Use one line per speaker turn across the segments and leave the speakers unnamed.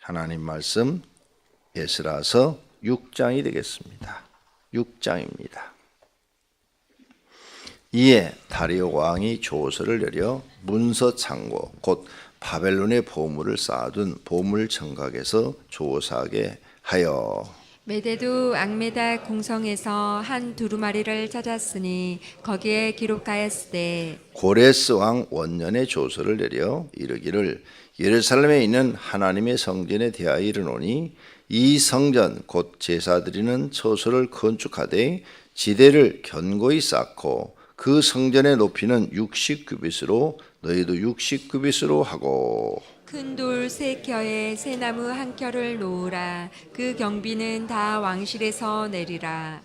하나님 말씀 에스라서 6장이 되겠습니다. 6장입니다. 이에 다리오 왕이 조서를 내려 문서 창고 곧 바벨론의 보물을 쌓아둔 보물 청각에서 조사하게 하여
메대도 앙메다 궁성에서 한 두루마리를 찾았으니 거기에 기록하였으되
고레스 왕 원년의 조서를 내려 이르기를 예루살렘에 있는 하나님의 성전에 대하여 이르노니 이 성전 곧 제사 드리는 처소를 건축하되 지대를 견고히 쌓고 그 성전의 높이는 60규빗으로 너희도 60규빗으로 하고
큰 돌 세 켜에 새나무 한 켜를 놓으라. 그 경비는 다 왕실에서 내리라.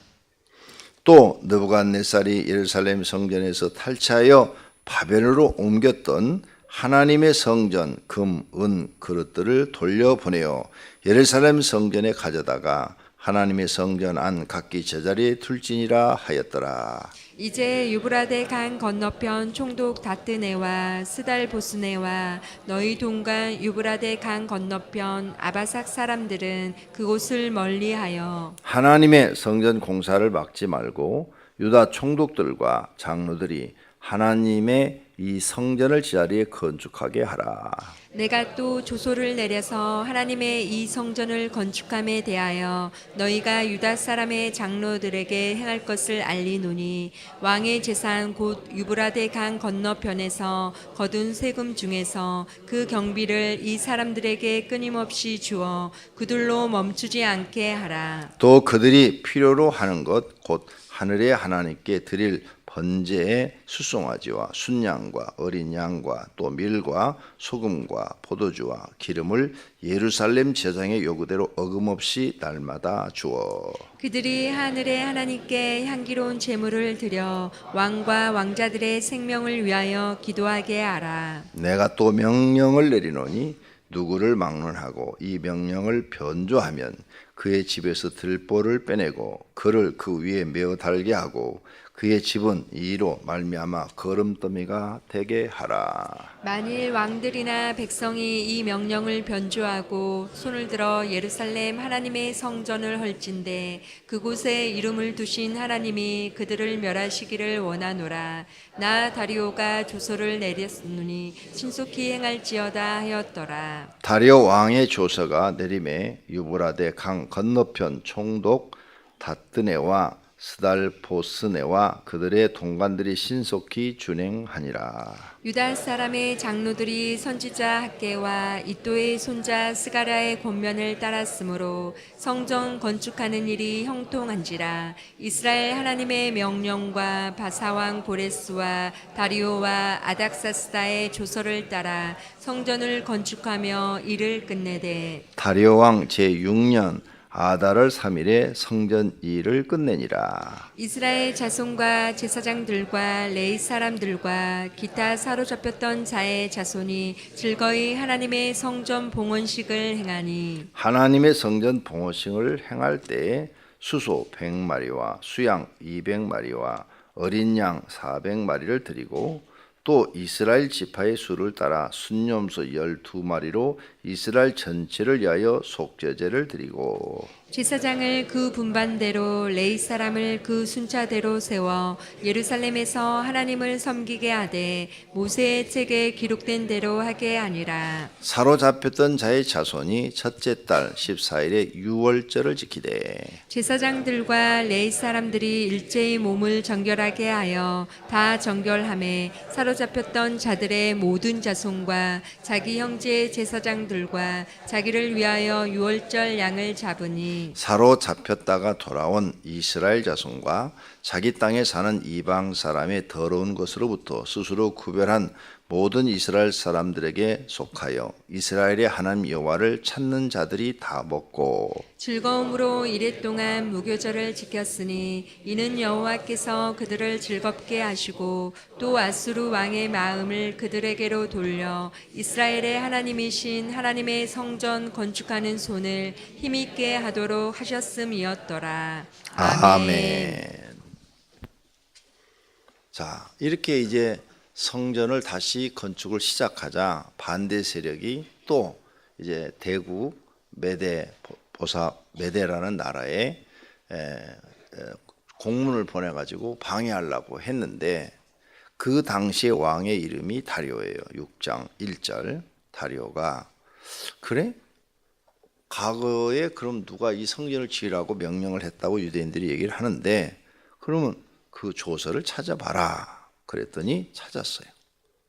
또 느부갓네살이 예루살렘 성전에서 탈취하여 바벨론으로 옮겼던 하나님의 성전 금, 은 그릇들을 돌려보내어 예루살렘 성전에 가져다가 하나님의 성전 안 각기 제자리에 둘지니라 하였더라.
이제 유브라데 강 건너편 총독 다뜨네와 스달보스네와 너희 동간 유브라데 강 건너편 아바삭 사람들은 그곳을 멀리하여
하나님의 성전 공사를 막지 말고 유다 총독들과 장로들이 하나님의 이 성전을 제자리에 건축하게 하라.
내가 또 조소를 내려서 하나님의 이 성전을 건축함에 대하여 너희가 유다 사람의 장로들에게 행할 것을 알리노니 왕의 재산 곧 유브라데 강 건너편에서 거둔 세금 중에서 그 경비를 이 사람들에게 끊임없이 주어 그들로 멈추지 않게 하라.
또 그들이 필요로 하는 것 곧 하늘의 하나님께 드릴 번제의 수송아지와 순양과 어린 양과 또 밀과 소금과 포도주와 기름을 예루살렘 제사장의 요구대로 어김없이 날마다 주어
그들이 하늘의 하나님께 향기로운 제물을 드려 왕과 왕자들의 생명을 위하여 기도하게 하라.
내가 또 명령을 내리노니 누구를 막론하고 이 명령을 변조하면 그의 집에서 들보를 빼내고 그를 그 위에 메어 달게 하고 그의 집은 이로 말미암아 거름더미가 되게 하라.
만일 왕들이나 백성이 이 명령을 변조하고 손을 들어 예루살렘 하나님의 성전을 헐진대 그곳에 이름을 두신 하나님이 그들을 멸하시기를 원하노라. 나 다리오가 조서를 내렸으니 신속히 행할지어다 하였더라.
다리오 왕의 조서가 내림에 유브라데 강 건너편 총독 다뜨네와 스달포스네와 그들의 동관들이 신속히 준행하니라.
유다 사람의 장로들이 선지자 학계와 이또의 손자 스가랴의 권면을 따랐으므로 성전 건축하는 일이 형통한지라. 이스라엘 하나님의 명령과 바사왕 고레스와 다리오와 아닥사스다의 조서를 따라 성전을 건축하며 일을 끝내되
다리오 왕 제6년 아달월 3일에 성전 일을 끝내니라.
이스라엘 자손과 제사장들과 레위 사람들과 기타 사로잡혔던 자의 자손이 즐거이 하나님의 성전 봉헌식을 행하니
하나님의 성전 봉헌식을 행할 때에 수소 100마리와 수양 200마리와 어린 양 400마리를 드리고 또 이스라엘 지파의 수를 따라 순염소 12마리로 이스라엘 전체를 위하여 속죄제를 드리고
제사장을 그 분반대로 레위 사람을 그 순차대로 세워 예루살렘에서 하나님을 섬기게 하되 모세의 책에 기록된 대로 하게 하니라.
사로잡혔던 자의 자손이 첫째 달 14일에 유월절을 지키되
제사장들과 레위 사람들이 일제히 몸을 정결하게 하여 다 정결함에 사로잡혔던 자들의 모든 자손과 자기 형제 제사장들과 자기를 위하여 유월절 양을 잡으니
사로잡혔다가 돌아온 이스라엘 자손과 자기 땅에 사는 이방 사람의 더러운 것으로부터 스스로 구별한 모든 이스라엘 사람들에게 속하여 이스라엘의 하나님 여호와를 찾는 자들이 다 먹고
즐거움으로 이랫동안 무교절을 지켰으니 이는 여호와께서 그들을 즐겁게 하시고 또 아수르 왕의 마음을 그들에게로 돌려 이스라엘의 하나님이신 하나님의 성전 건축하는 손을 힘있게 하도록 하셨음이었더라.
아멘. 자, 이렇게 이제 성전을 다시 건축을 시작하자 반대 세력이 또 이제 대구 메데라는 나라에 공문을 보내가지고 방해하려고 했는데 그 당시의 왕의 이름이 다리오예요. 6장 1절 다리오가 그래? 과거에 그럼 누가 이 성전을 지으라고 명령을 했다고 유대인들이 얘기를 하는데 그러면 그 조서를 찾아봐라. 그랬더니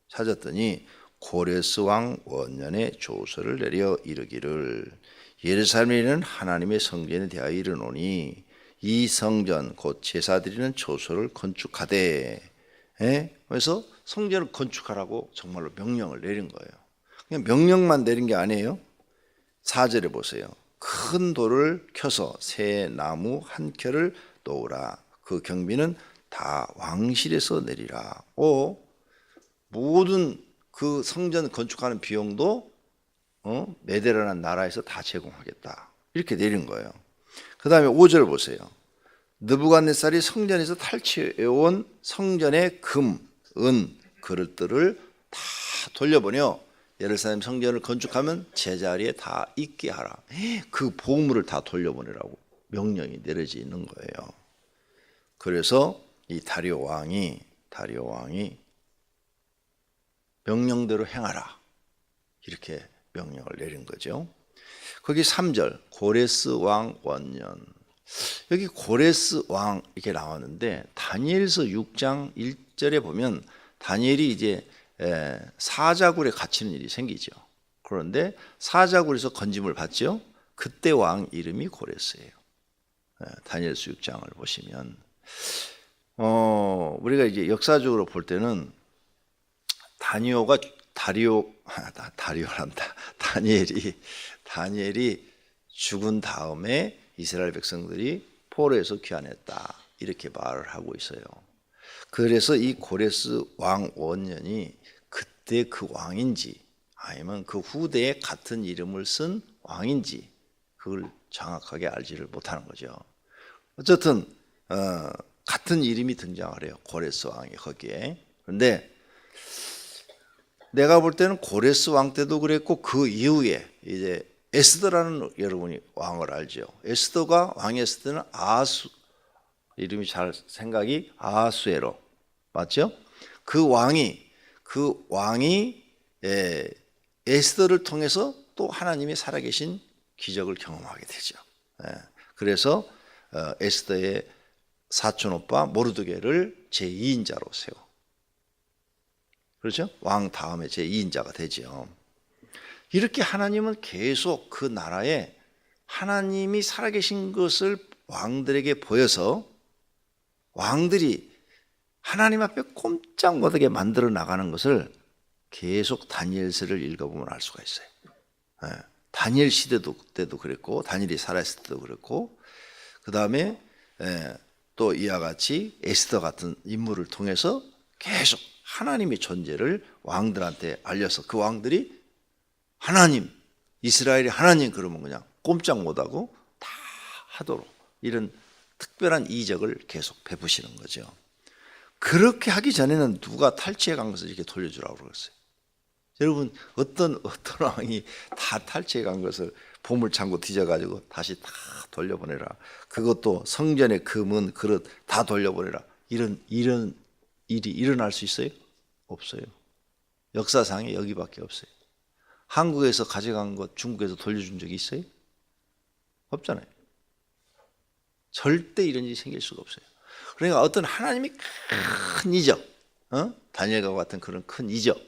찾았더니 고레스 왕 원년에 조서를 내려 이르기를 예루살렘에 있는 하나님의 성전에 대하여 이르노니 이 성전 곧 제사드리는 조서를 건축하되 그래서 성전을 건축하라고 정말로 명령을 내린 거예요. 그냥 명령만 내린 게 아니에요. 4절에 보세요. 큰 돌을 켜서 새 나무 한 켜를 놓으라. 그 경비는 다 왕실에서 내리라. 모든 그 성전 건축하는 비용도 메데라는 나라에서 다 제공하겠다. 이렇게 내린 거예요. 그 다음에 5절 보세요. 느부갓네살이 성전에서 탈취해온 성전의 금, 은, 그릇들을 다 돌려보내어 예루살렘 성전을 건축하면 제자리에 다 있게 하라. 그 보물을 다 돌려보내라고 명령이 내려져 있는 거예요. 그래서 이 다리오 왕이 명령대로 행하라. 이렇게 명령을 내린 거죠. 거기 3절 고레스 왕 원년. 여기 고레스 왕 이렇게 나왔는데 다니엘서 6장 1절에 보면 다니엘이 이제 사자굴에 갇히는 일이 생기죠. 그런데 사자굴에서 건짐을 받죠. 그때 왕 이름이 고레스예요. 다니엘서 6장을 보시면 우리가 이제 역사적으로 볼 때는 다니엘이 죽은 다음에 이스라엘 백성들이 포로에서 귀환했다 이렇게 말을 하고 있어요. 그래서 이 고레스 왕 원년이 그때 그 왕인지 아니면 그 후대에 같은 이름을 쓴 왕인지 그걸 정확하게 알지를 못하는 거죠. 어쨌든 같은 이름이 등장을 해요. 고레스 왕이 거기에. 그런데 내가 볼 때는 고레스 왕 때도 그랬고 그 이후에 이제 에스더라는 여러분이 왕을 알죠. 에스더가 왕이었을 때는 이름이 잘 생각이 아하수에로 맞죠? 그 왕이 에스더를 통해서 또 하나님의 살아계신 기적을 경험하게 되죠. 그래서 에스더의 사촌 오빠 모르드게를 제2인자로 세워. 그렇죠? 왕 다음에 제2인자가 되죠. 이렇게 하나님은 계속 그 나라에 하나님이 살아계신 것을 왕들에게 보여서 왕들이 하나님 앞에 꼼짝 못하게 만들어 나가는 것을 계속 다니엘서를 읽어보면 알 수가 있어요. 다니엘 시대도 때도 그랬고 다니엘이 살아있을 때도 그랬고 그 다음에 또 이와 같이 에스더 같은 인물을 통해서 계속 하나님의 존재를 왕들한테 알려서 그 왕들이 하나님, 이스라엘이 하나님 그러면 그냥 꼼짝 못하고 다 하도록 이런 특별한 이적을 계속 베푸시는 거죠. 그렇게 하기 전에는 누가 탈취해 간 것을 이렇게 돌려주라고 그랬어요. 여러분 어떤 왕이 다 탈취해 간 것을 보물창고 뒤져가지고 다시 다 돌려보내라. 그것도 성전의 금은 그릇 다 돌려보내라. 이런 일이 일어날 수 있어요? 없어요. 역사상에 여기밖에 없어요. 한국에서 가져간 것 중국에서 돌려준 적이 있어요? 없잖아요. 절대 이런 일이 생길 수가 없어요. 그러니까 어떤 하나님이 큰 이적, 다니엘과 같은 그런 큰 이적,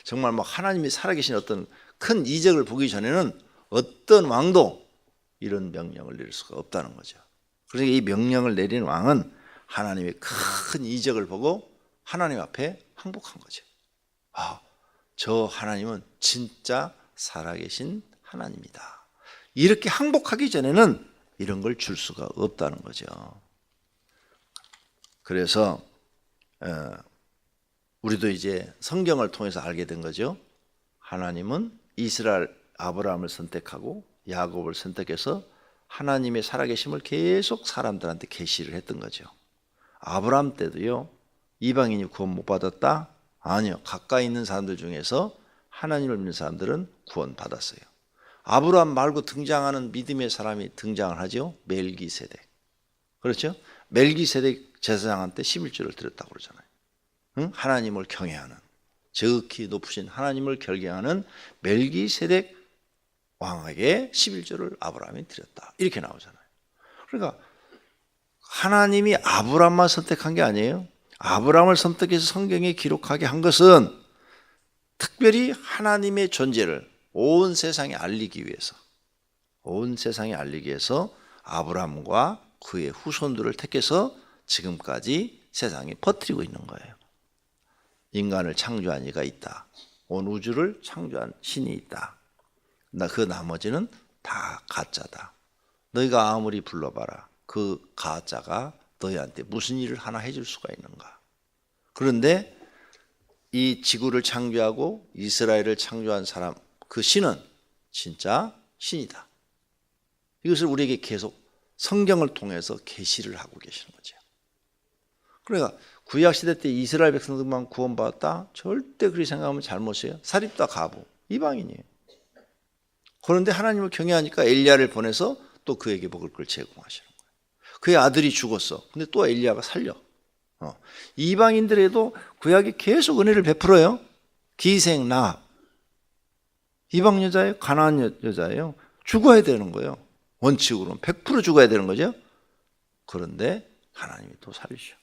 정말 뭐 하나님이 살아계신 어떤 큰 이적을 보기 전에는 어떤 왕도 이런 명령을 내릴 수가 없다는 거죠. 그러니까 이 명령을 내린 왕은 하나님의 큰 이적을 보고 하나님 앞에 항복한 거죠. 저 하나님은 진짜 살아계신 하나님이다. 이렇게 항복하기 전에는 이런 걸 줄 수가 없다는 거죠. 그래서 우리도 이제 성경을 통해서 알게 된 거죠. 하나님은 이스라엘 아브라함을 선택하고 야곱을 선택해서 하나님의 살아계심을 계속 사람들한테 계시를 했던 거죠. 아브라함 때도요. 이방인이 구원 못 받았다? 아니요. 가까이 있는 사람들 중에서 하나님을 믿는 사람들은 구원 받았어요. 아브라함 말고 등장하는 믿음의 사람이 등장을 하죠. 멜기세덱. 그렇죠? 멜기세덱 제사장한테 11조를 드렸다고 그러잖아요. 응? 하나님을 경외하는, 지극히 높으신 하나님을 경외하는 멜기세덱 왕에게 11조를 아브라함이 드렸다. 이렇게 나오잖아요. 그러니까 하나님이 아브라함만 선택한 게 아니에요. 아브라함을 선택해서 성경에 기록하게 한 것은 특별히 하나님의 존재를 온 세상에 알리기 위해서, 온 세상에 알리기 위해서 아브라함과 그의 후손들을 택해서 지금까지 세상에 퍼뜨리고 있는 거예요. 인간을 창조한 이가 있다. 온 우주를 창조한 신이 있다. 그 나머지는 다 가짜다. 너희가 아무리 불러봐라. 그 가짜가 너희한테 무슨 일을 하나 해줄 수가 있는가. 그런데 이 지구를 창조하고 이스라엘을 창조한 사람, 그 신은 진짜 신이다. 이것을 우리에게 계속 성경을 통해서 계시를 하고 계시는 거죠. 그러니까 구약시대 때 이스라엘 백성들만 구원받았다? 절대 그렇게 생각하면 잘못이에요. 사립다 가부, 이방인이에요. 그런데 하나님을 경외하니까 엘리야를 보내서 또 그에게 먹을 걸 제공하시는 거예요. 그의 아들이 죽었어. 근데 또 엘리야가 살려. 이방인들에도 구약이 계속 은혜를 베풀어요. 기생, 나. 이방 여자예요? 가나안 여자예요? 죽어야 되는 거예요. 원칙으로는 100% 죽어야 되는 거죠. 그런데 하나님이 또 살리셔.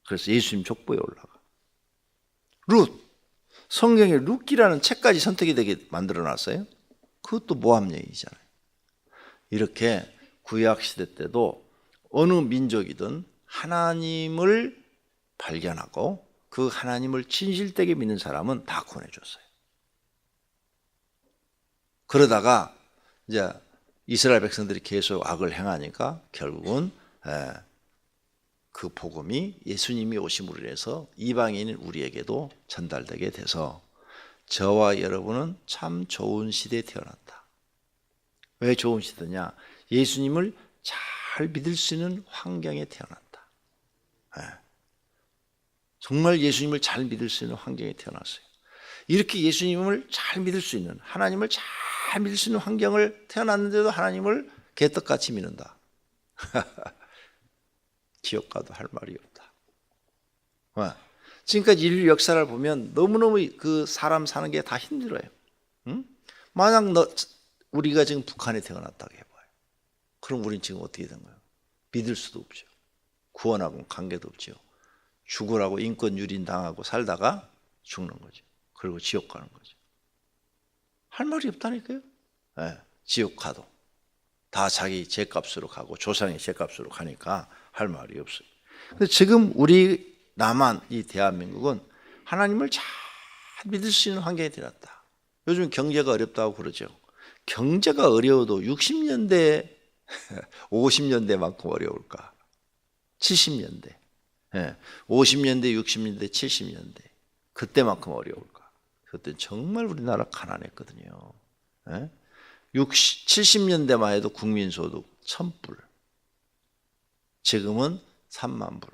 그래서 예수님 족보에 올라가. 룻, 성경에 룻기라는 책까지 선택이 되게 만들어 놨어요. 그것도 모함 얘기잖아요. 이렇게 구약시대 때도 어느 민족이든 하나님을 발견하고 그 하나님을 진실되게 믿는 사람은 다 구원해 줬어요. 그러다가 이제 이스라엘 백성들이 계속 악을 행하니까 결국은 그 복음이 예수님이 오심으로 인해서 이방인인 우리에게도 전달되게 돼서 저와 여러분은 참 좋은 시대에 태어났다. 왜 좋은 시대냐? 예수님을 잘 믿을 수 있는 환경에 태어났다. 정말 예수님을 잘 믿을 수 있는 환경에 태어났어요. 이렇게 예수님을 잘 믿을 수 있는, 하나님을 잘 믿을 수 있는 환경을 태어났는데도 하나님을 개떡같이 믿는다. 지옥 가도 할 말이 없다. 지금까지 인류 역사를 보면 너무너무 그 사람 사는 게 다 힘들어요. 응? 만약 우리가 지금 북한에 태어났다고 해봐요. 그럼 우린 지금 어떻게 된 거예요? 믿을 수도 없죠. 구원하고는 관계도 없죠. 죽으라고 인권 유린 당하고 살다가 죽는 거죠. 그리고 지옥 가는 거죠. 할 말이 없다니까요. 지옥 가도 다 자기 죄값으로 가고 조상의 죄값으로 가니까 할 말이 없어요. 근데 지금 우리 남한 이 대한민국은 하나님을 잘 믿을 수 있는 환경에 들었다. 요즘 경제가 어렵다고 그러죠. 경제가 어려워도 60년대, 50년대만큼 어려울까? 70년대, 50년대, 60년대, 70년대 그때만큼 어려울까? 그때 정말 우리나라 가난했거든요. 70년대만 해도 국민소득 1,000불, 지금은 3만 불,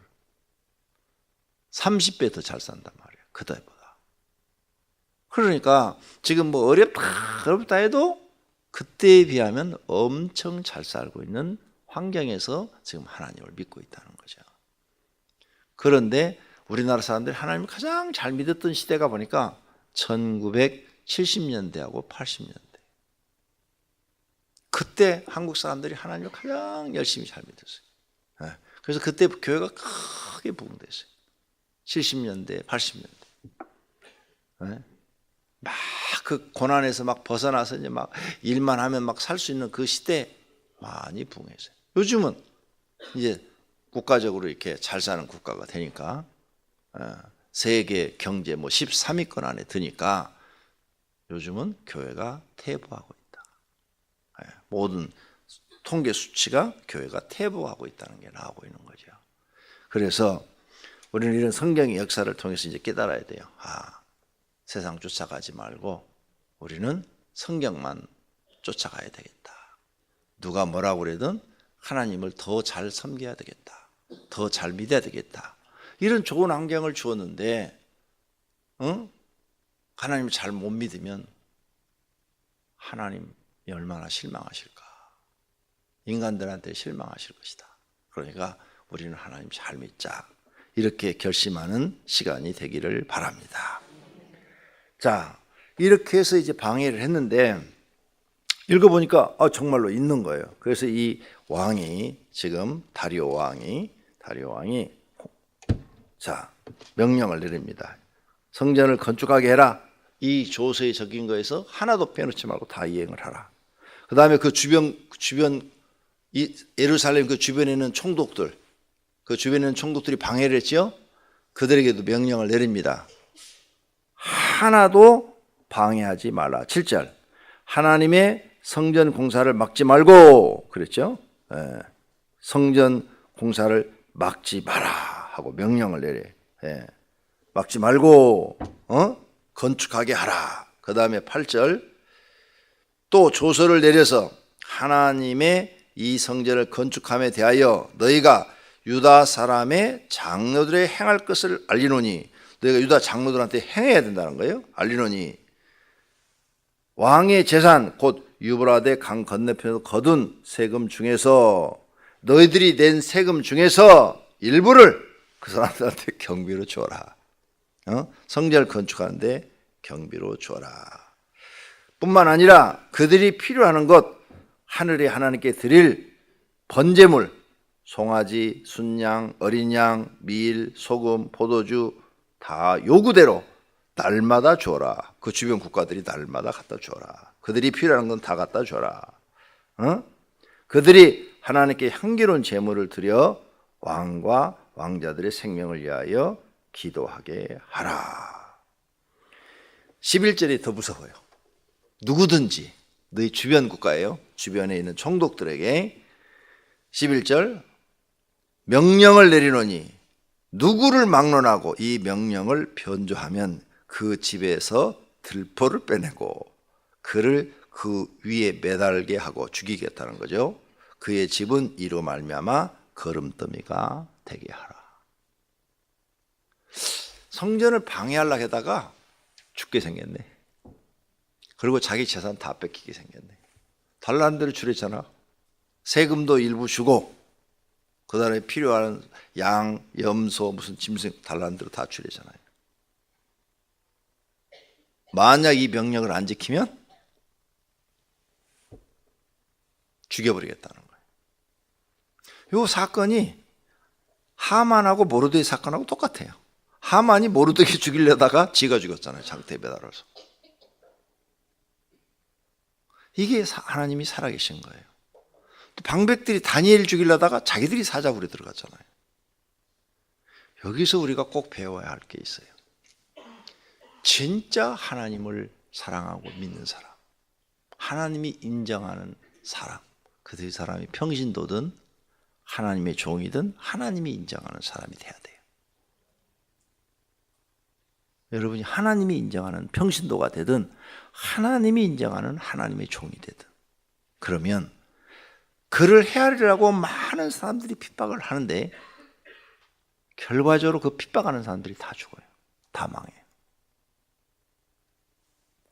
30배 더 잘 산단 말이에요. 그때보다. 그러니까 지금 뭐 어렵다 해도 그때에 비하면 엄청 잘 살고 있는 환경에서 지금 하나님을 믿고 있다는 거죠. 그런데 우리나라 사람들이 하나님을 가장 잘 믿었던 시대가 보니까 1970년대하고 80년대. 그때 한국 사람들이 하나님을 가장 열심히 잘 믿었어요. 그래서 그때 교회가 크게 부흥됐어요. 70년대, 80년대. 막 그 고난에서 막 벗어나서 이제 막 일만 하면 막 살 수 있는 그 시대 많이 부흥했어요. 요즘은 이제 국가적으로 이렇게 잘 사는 국가가 되니까 세계 경제 뭐 13위권 안에 드니까 요즘은 교회가 퇴보하고 있다. 모든 통계 수치가 교회가 퇴보하고 있다는 게 나오고 있는 거죠. 그래서 우리는 이런 성경의 역사를 통해서 이제 깨달아야 돼요. 세상 쫓아가지 말고 우리는 성경만 쫓아가야 되겠다. 누가 뭐라고 그래든 하나님을 더 잘 섬겨야 되겠다. 더 잘 믿어야 되겠다. 이런 좋은 환경을 주었는데 하나님을 잘 못 믿으면 하나님이 얼마나 실망하실까. 인간들한테 실망하실 것이다. 그러니까 우리는 하나님 잘 믿자. 이렇게 결심하는 시간이 되기를 바랍니다. 자, 이렇게 해서 이제 방해를 했는데 읽어보니까 정말로 있는 거예요. 그래서 이 왕이 지금 다리오 왕이 자, 명령을 내립니다. 성전을 건축하게 해라. 이 조서에 적힌 거에서 하나도 빼놓지 말고 다 이행을 하라. 그 다음에 그 주변 이 예루살렘 그 주변에 있는 총독들, 그 주변에 있는 총독들이 방해를 했죠. 그들에게도 명령을 내립니다. 하나도 방해하지 말라. 7절. 하나님의 성전 공사를 막지 말고 그랬죠. 성전 공사를 막지 마라 하고 명령을 내려. 막지 말고 건축하게 하라. 그 다음에 8절. 또 조서를 내려서 하나님의 이 성전을 건축함에 대하여 너희가 유다 사람의 장로들의 행할 것을 알리노니, 너희가 유다 장로들한테 행해야 된다는 거예요. 알리노니 왕의 재산 곧 유브라데 강 건너편에서 거둔 세금 중에서 너희들이 낸 세금 중에서 일부를 그 사람들한테 경비로 주어라. 성전을 건축하는데 경비로 주어라. 뿐만 아니라 그들이 필요하는 것, 하늘의 하나님께 드릴 번제물, 송아지, 순양, 어린 양, 밀, 소금, 포도주 다 요구대로 날마다 주어라. 그 주변 국가들이 날마다 갖다 주어라. 그들이 필요한 건 다 갖다 줘라. 그들이 하나님께 향기로운 제물을 드려 왕과 왕자들의 생명을 위하여 기도하게 하라. 11절이 더 무서워요. 누구든지 너희 주변 국가예요. 주변에 있는 총독들에게 11절 명령을 내리노니 누구를 막론하고 이 명령을 변조하면 그 집에서 들포를 빼내고 그를 그 위에 매달게 하고 죽이겠다는 거죠. 그의 집은 이로 말미암아 거름더미가 되게 하라. 성전을 방해하려고 하다가 죽게 생겼네. 그리고 자기 재산 다 뺏기게 생겼네. 달란트를 줄였잖아. 세금도 일부 주고 그 다음에 필요한 양, 염소, 무슨 짐승 달란트로 다 줄이잖아요. 만약 이 명령을 안 지키면 죽여버리겠다는 거예요. 이 사건이 하만하고 모르드의 사건하고 똑같아요. 하만이 모르드에 죽이려다가 지가 죽였잖아요. 장대에 매달아서. 이게 하나님이 살아계신 거예요. 또 방백들이 다니엘 죽이려다가 자기들이 사자굴에 들어갔잖아요. 여기서 우리가 꼭 배워야 할 게 있어요. 진짜 하나님을 사랑하고 믿는 사람, 하나님이 인정하는 사람, 그 사람이 평신도든 하나님의 종이든 하나님이 인정하는 사람이 돼야 돼요. 여러분이 하나님이 인정하는 평신도가 되든 하나님이 인정하는 하나님의 종이 되든 그러면 그를 헤아리려고 많은 사람들이 핍박을 하는데 결과적으로 그 핍박하는 사람들이 다 죽어요. 다 망해요.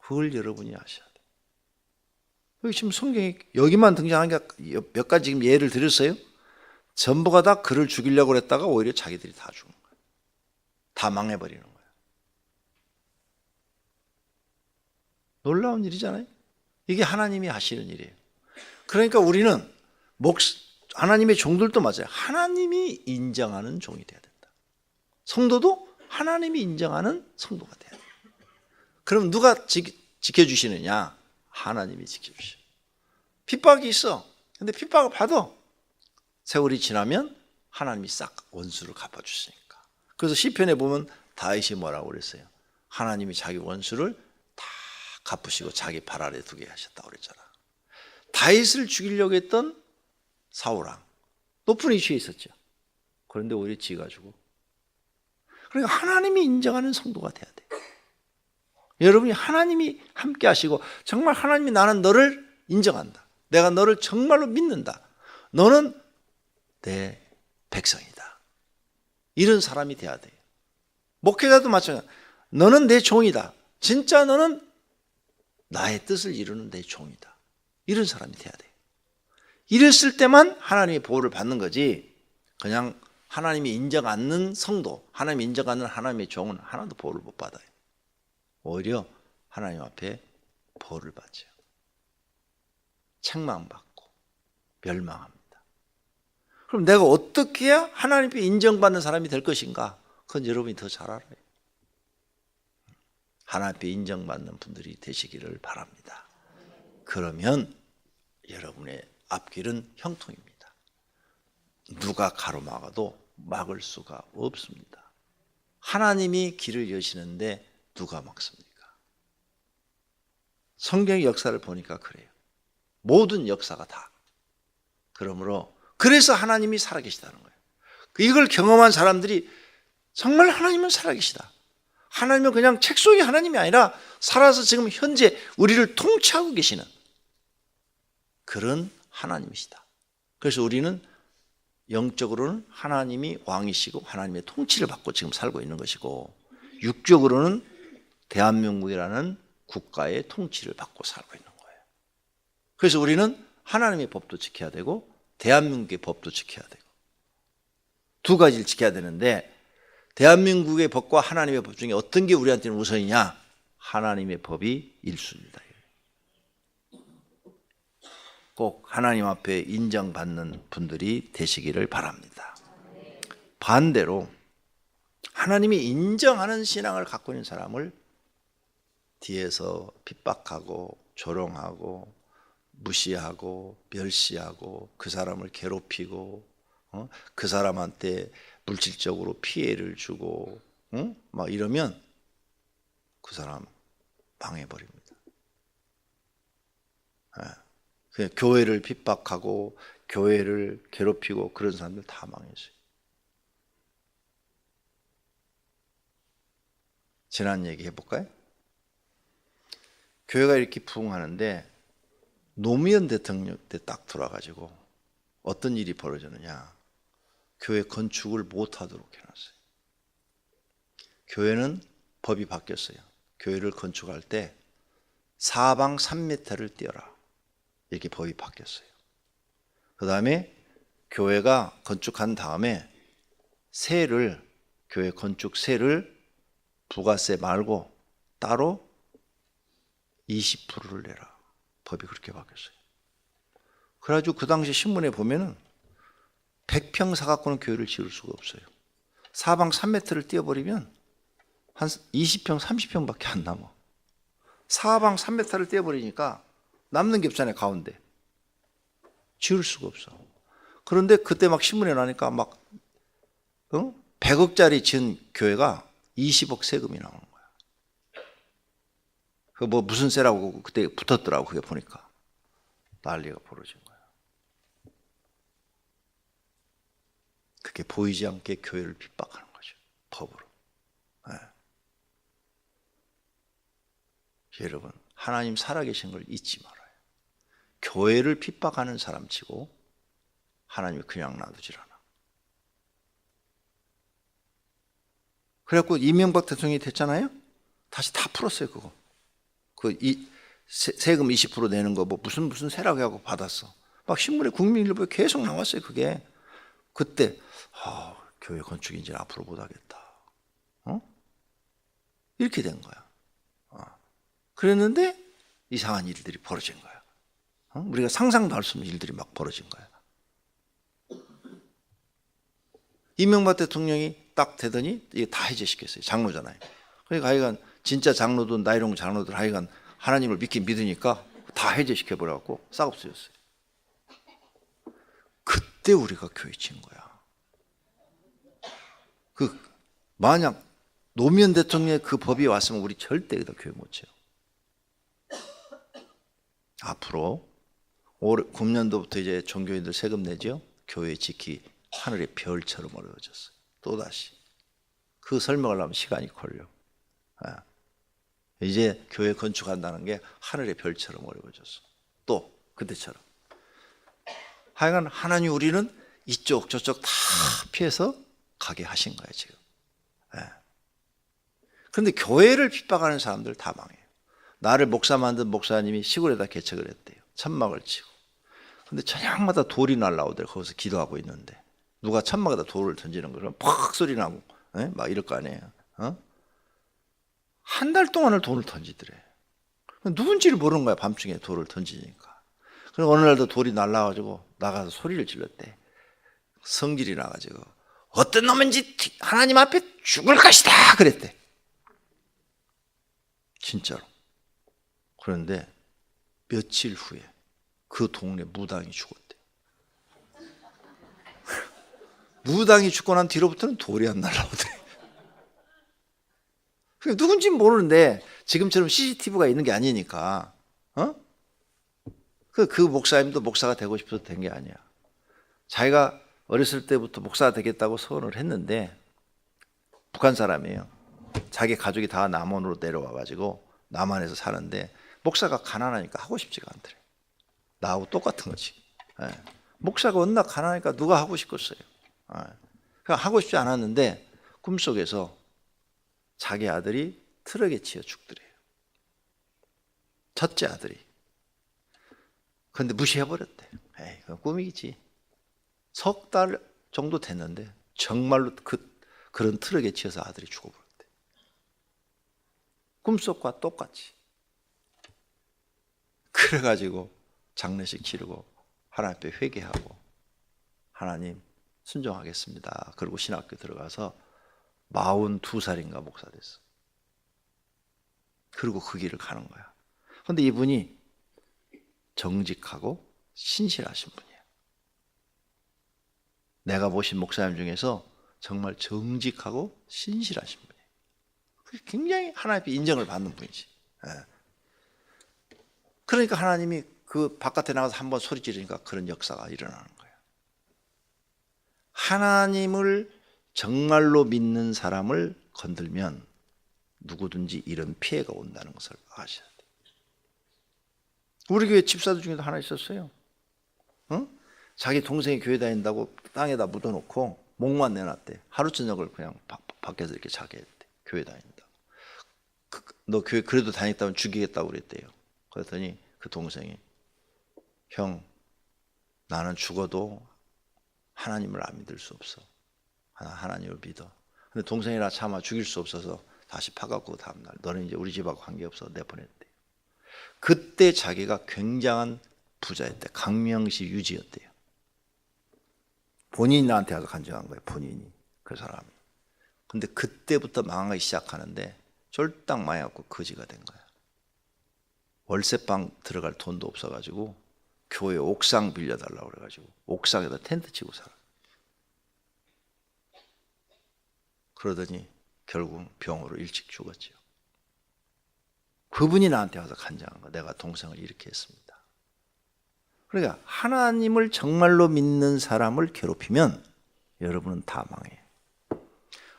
그걸 여러분이 아셔야 돼요. 여기 지금 성경에 여기만 등장한 게 몇 가지 지금 예를 들었어요. 전부가 다 그를 죽이려고 그랬다가 오히려 자기들이 다 죽은 거예요. 다 망해버리는 거예요. 놀라운 일이잖아요. 이게 하나님이 하시는 일이에요. 그러니까 우리는 하나님의 종들도 맞아요. 하나님이 인정하는 종이 돼야 된다. 성도도 하나님이 인정하는 성도가 돼야 돼요. 그럼 누가 지켜주시느냐? 하나님이 지켜주셔. 핍박이 있어. 근데 핍박을 받아. 세월이 지나면 하나님이 싹 원수를 갚아주시니까. 그래서 시편에 보면 다윗이 뭐라고 그랬어요? 하나님이 자기 원수를 다 갚으시고 자기 발 아래 두게 하셨다고 그랬잖아. 다윗을 죽이려고 했던 사울왕 높은 위치에 있었죠. 그런데 오히려 지가 죽어. 그러니까 하나님이 인정하는 성도가 돼야 돼. 여러분이 하나님이 함께 하시고 정말 하나님이 나는 너를 인정한다. 내가 너를 정말로 믿는다. 너는 내 백성이다. 이런 사람이 돼야 돼요. 목회자도 마찬가지야. 너는 내 종이다. 진짜 너는 나의 뜻을 이루는 내 종이다. 이런 사람이 돼야 돼요. 이랬을 때만 하나님의 보호를 받는 거지, 그냥 하나님이 인정 않는 성도, 하나님이 인정 않는 하나님의 종은 하나도 보호를 못 받아요. 오히려 하나님 앞에 보호를 받죠. 책망받고 멸망합니다. 그럼 내가 어떻게 해야 하나님 앞에 인정받는 사람이 될 것인가? 그건 여러분이 더 잘 알아요. 하나님 앞에 인정받는 분들이 되시기를 바랍니다. 그러면 여러분의 앞길은 형통입니다. 누가 가로막아도 막을 수가 없습니다. 하나님이 길을 여시는데 누가 막습니까? 성경의 역사를 보니까 그래요. 모든 역사가 다. 그러므로 그래서 하나님이 살아계시다는 거예요. 이걸 경험한 사람들이 정말 하나님은 살아계시다. 하나님은 그냥 책 속의 하나님이 아니라 살아서 지금 현재 우리를 통치하고 계시는 그런 하나님이시다. 그래서 우리는 영적으로는 하나님이 왕이시고 하나님의 통치를 받고 지금 살고 있는 것이고, 육적으로는 대한민국이라는 국가의 통치를 받고 살고 있는 거예요. 그래서 우리는 하나님의 법도 지켜야 되고 대한민국의 법도 지켜야 되고, 두 가지를 지켜야 되는데, 대한민국의 법과 하나님의 법 중에 어떤 게 우리한테는 우선이냐? 하나님의 법이 1순위다. 꼭 하나님 앞에 인정받는 분들이 되시기를 바랍니다. 반대로 하나님이 인정하는 신앙을 갖고 있는 사람을 뒤에서 핍박하고 조롱하고 무시하고 멸시하고 그 사람을 괴롭히고 그 사람한테 물질적으로 피해를 주고 막 이러면 그 사람 망해버립니다. 그냥 교회를 핍박하고 교회를 괴롭히고 그런 사람들 다 망했어요. 지난 얘기 해볼까요? 교회가 이렇게 부흥하는데 노무현 대통령 때 딱 돌아가지고 어떤 일이 벌어졌느냐? 교회 건축을 못하도록 해놨어요. 교회는 법이 바뀌었어요. 교회를 건축할 때 사방 3m를 띄어라, 이렇게 법이 바뀌었어요. 그 다음에 교회가 건축한 다음에 세를, 교회 건축 세를 부가세 말고 따로 20%를 내라, 법이 그렇게 바뀌었어요. 그래가지고 그 당시 신문에 보면은 100평 사갖고는 교회를 지을 수가 없어요. 사방 3m를 띄어버리면 한 20평, 30평밖에 안 남아. 사방 3m를 띄어버리니까 남는 게 없잖아요, 가운데. 지을 수가 없어. 그런데 그때 막 신문에 나니까 막 100억짜리 지은 교회가 20억 세금이 나오는 거야. 그 뭐 무슨 세라고 그때 붙었더라고. 그게 보니까 난리가 벌어진 거야. 그게 보이지 않게 교회를 핍박하는 거죠, 법으로. 네. 여러분, 하나님 살아계신 걸 잊지 말아요. 교회를 핍박하는 사람치고 하나님이 그냥 놔두질 않아. 그래갖고 이명박 대통령이 됐잖아요. 다시 다 풀었어요, 그거. 세금 20% 내는 거 뭐 무슨 세라고 하고 받았어. 막 신문에 국민일보에 계속 나왔어요, 그게. 그때 교회 건축 이제 앞으로 못 하겠다. 이렇게 된 거야. 그랬는데 이상한 일들이 벌어진 거야. 우리가 상상도 할 수 없는 일들이 막 벌어진 거야. 이명박 대통령이 딱 되더니 이게 다 해제시켰어요. 장로잖아요. 그러니까 하여간 진짜 장로든 나이롱 장로들 하여간 하나님을 믿으니까 다 해제시켜버려갖고 싹 없어졌어요. 그때 우리가 교회 친 거야. 만약 노무현 대통령의 그 법이 왔으면 우리 절대 여기다 교회 못 쳐요. 앞으로 올해 9년도부터 이제 종교인들 세금 내죠. 교회 지키 하늘의 별처럼 어려워졌어요. 또다시 그 설명을 하면 시간이 걸려. 이제 교회 건축한다는 게 하늘의 별처럼 어려워졌어. 또 그때처럼. 하여간 하나님 우리는 이쪽 저쪽 다 피해서 가게 하신 거예요, 지금. 그런데 교회를 핍박하는 사람들 다 망해요. 나를 목사 만든 목사님이 시골에다 개척을 했대요. 천막을 치고. 근데 저녁마다 돌이 날라오더래. 거기서 기도하고 있는데 누가 천막에다 돌을 던지는 거를 팍 소리 나고 막 이럴 거 아니에요. 한 달 동안을 돌을 던지더래. 누군지를 모르는 거야. 밤중에 돌을 던지니까. 그래서 어느 날도 돌이 날라가지고 나가서 소리를 질렀대. 성질이 나가지고 어떤 놈인지 하나님 앞에 죽을 것이다 그랬대. 진짜로. 그런데 며칠 후에 그 동네 무당이 죽었대. 무당이 죽고 난 뒤로부터는 돌이 안 날라오더래. 누군지 모르는데 지금처럼 CCTV가 있는 게 아니니까 그 목사님도 목사가 되고 싶어서 된 게 아니야. 자기가 어렸을 때부터 목사가 되겠다고 소원을 했는데 북한 사람이에요. 자기 가족이 다 남원으로 내려와가지고 남한에서 사는데 목사가 가난하니까 하고 싶지가 않더래. 나하고 똑같은 거지. 목사가 워낙 가난하니까 누가 하고 싶겠어요. 그냥 하고 싶지 않았는데 꿈속에서 자기 아들이 트럭에 치여 죽더래요. 첫째 아들이. 그런데 무시해버렸대. 에이, 그건 꿈이지. 석 달 정도 됐는데 정말로 그런 트럭에 치여서 아들이 죽어버렸대. 꿈속과 똑같이. 그래가지고 장례식 치르고 하나님 앞에 회개하고 하나님 순종하겠습니다. 그리고 신학교 들어가서 42살인가 목사 됐어. 그리고 그 길을 가는 거야. 그런데 이분이 정직하고 신실하신 분이에요. 내가 모신 목사님 중에서 정말 정직하고 신실하신 분이에요. 굉장히 하나님 앞에 인정을 받는 분이지. 그러니까 하나님이 그 바깥에 나가서 한번 소리 지르니까 그런 역사가 일어나는 거예요. 하나님을 정말로 믿는 사람을 건들면 누구든지 이런 피해가 온다는 것을 아셔야 돼요. 우리 교회 집사들 중에도 하나 있었어요. 자기 동생이 교회 다닌다고 땅에다 묻어놓고 목만 내놨대. 하루 저녁을 그냥 밖에서 이렇게 자게 했대. 교회 다닌다. 너 교회 그래도 다녔다면 죽이겠다고 그랬대요. 그랬더니 그 동생이 형, 나는 죽어도 하나님을 안 믿을 수 없어. 하나님을 믿어. 근데 동생이라 차마 죽일 수 없어서 다시 파갖고 다음날 너는 이제 우리 집하고 관계없어 내보냈대. 그때 자기가 굉장한 부자였대. 강명시 유지였대요. 본인이 나한테 와서 간증한 거예요. 본인이. 그 사람이. 근데 그때부터 망하기 시작하는데 쫄딱 망해갖고 거지가 된 거야. 월세방 들어갈 돈도 없어가지고 교회 옥상 빌려달라고 그래가지고 옥상에다 텐트 치고 살아. 그러더니 결국 병으로 일찍 죽었죠. 그분이 나한테 와서 간증한 거. 내가 동생을 이렇게 했습니다. 그러니까 하나님을 정말로 믿는 사람을 괴롭히면 여러분은 다 망해요.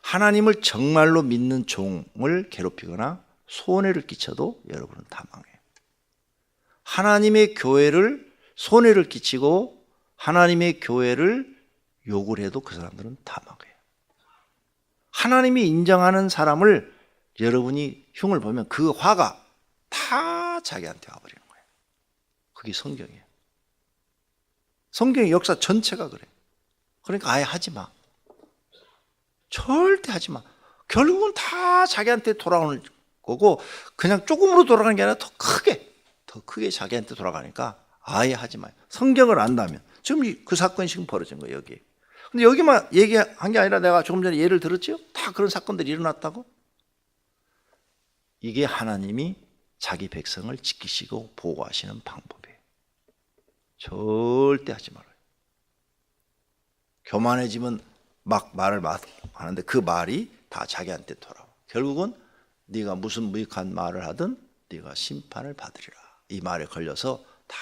하나님을 정말로 믿는 종을 괴롭히거나 손해를 끼쳐도 여러분은 다 망해요. 하나님의 교회를 손해를 끼치고 하나님의 교회를 욕을 해도 그 사람들은 다 망해요. 하나님이 인정하는 사람을 여러분이 흉을 보면 그 화가 다 자기한테 와버리는 거예요. 그게 성경이에요. 성경의 역사 전체가 그래. 그러니까 아예 하지 마. 절대 하지 마. 결국은 다 자기한테 돌아오는 거고 그냥 조금으로 돌아가는 게 아니라 더 크게 자기한테 돌아가니까 아예 하지 마요. 성경을 안다면. 지금 그 사건이 지금 벌어진 거예요, 여기. 근데 여기만 얘기한 게 아니라 내가 조금 전에 예를 들었죠? 다 그런 사건들이 일어났다고? 이게 하나님이 자기 백성을 지키시고 보호하시는 방법이에요. 절대 하지 말아요. 교만해지면 막 말을 하는데 그 말이 다 자기한테 돌아와. 결국은 네가 무슨 무익한 말을 하든 네가 심판을 받으리라. 이 말에 걸려서 다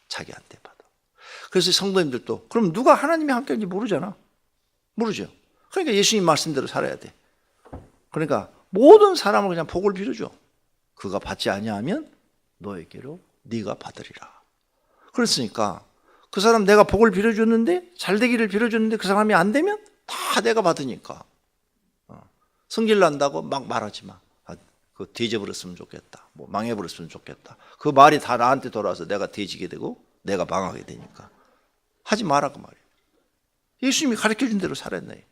자기한테 받아. 그래서 성도님들도 그럼 누가 하나님이 함께하는지 모르잖아. 모르죠. 그러니까 예수님 말씀대로 살아야 돼. 그러니까 모든 사람을 그냥 복을 빌어줘. 그가 받지 아니하면 너에게로 네가 받으리라. 그랬으니까 그 사람 내가 복을 빌어줬는데 잘 되기를 빌어줬는데 그 사람이 안 되면 다 내가 받으니까 성질 난다고 막 말하지 마. 그 뒤져버렸으면 좋겠다. 뭐 망해버렸으면 좋겠다. 그 말이 다 나한테 돌아와서 내가 뒤지게 되고 내가 망하게 되니까 하지 마라 그 말이에요. 예수님이 가르쳐준 대로 살았네.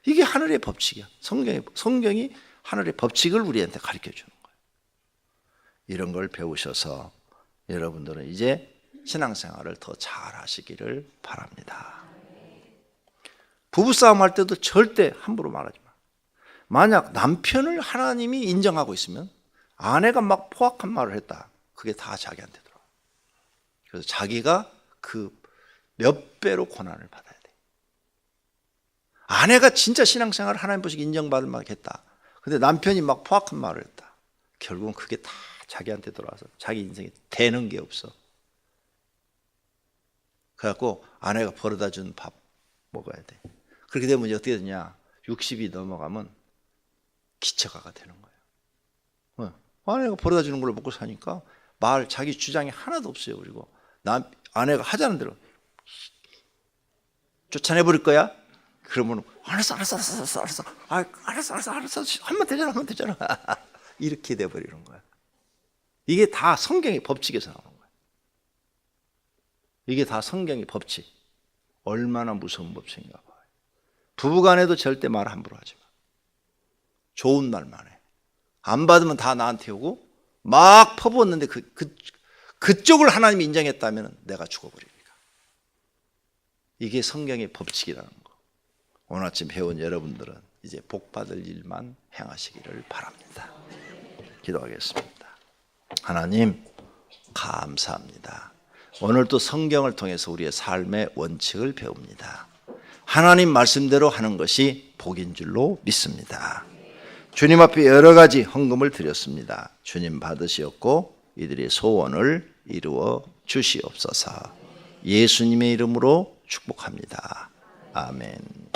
이게 하늘의 법칙이야. 성경이 하늘의 법칙을 우리한테 가르쳐주는 거예요. 이런 걸 배우셔서 여러분들은 이제 신앙생활을 더 잘하시기를 바랍니다. 부부싸움 할 때도 절대 함부로 말하지 마. 만약 남편을 하나님이 인정하고 있으면 아내가 막 포악한 말을 했다. 그게 다 자기한테 들어와. 그래서 자기가 그 몇 배로 고난을 받아야 돼. 아내가 진짜 신앙생활을 하나님 보시기 인정받을 만하게 했다. 근데 남편이 막 포악한 말을 했다. 결국은 그게 다 자기한테 돌아와서 자기 인생에 되는 게 없어. 그래갖고 아내가 벌어다 준 밥 먹어야 돼. 그렇게 되면 이제 어떻게 되냐? 60이 넘어가면 기처가가 되는 거예요. 아내가 벌어다 주는 걸 먹고 사니까 자기 주장이 하나도 없어요. 그리고 아내가 하자는 대로 쫓아내버릴 거야? 그러면 알았어. 하면 되잖아. 이렇게 돼버리는 거야. 이게 다 성경의 법칙에서 나오는 거야. 이게 다 성경의 법칙. 얼마나 무서운 법칙인가 봐요. 부부간에도 절대 말 함부로 하지 마. 좋은 말만 해. 안 받으면 다 나한테 오고 막 퍼부었는데 그쪽을 하나님이 인정했다면 내가 죽어버리니까. 이게 성경의 법칙이라는 거. 오늘 아침 배운 여러분들은 이제 복받을 일만 행하시기를 바랍니다. 기도하겠습니다. 하나님 감사합니다. 오늘 또 성경을 통해서 우리의 삶의 원칙을 배웁니다. 하나님 말씀대로 하는 것이 복인 줄로 믿습니다. 주님 앞에 여러 가지 헌금을 드렸습니다. 주님 받으시었고 이들의 소원을 이루어 주시옵소서. 예수님의 이름으로 축복합니다. 아멘.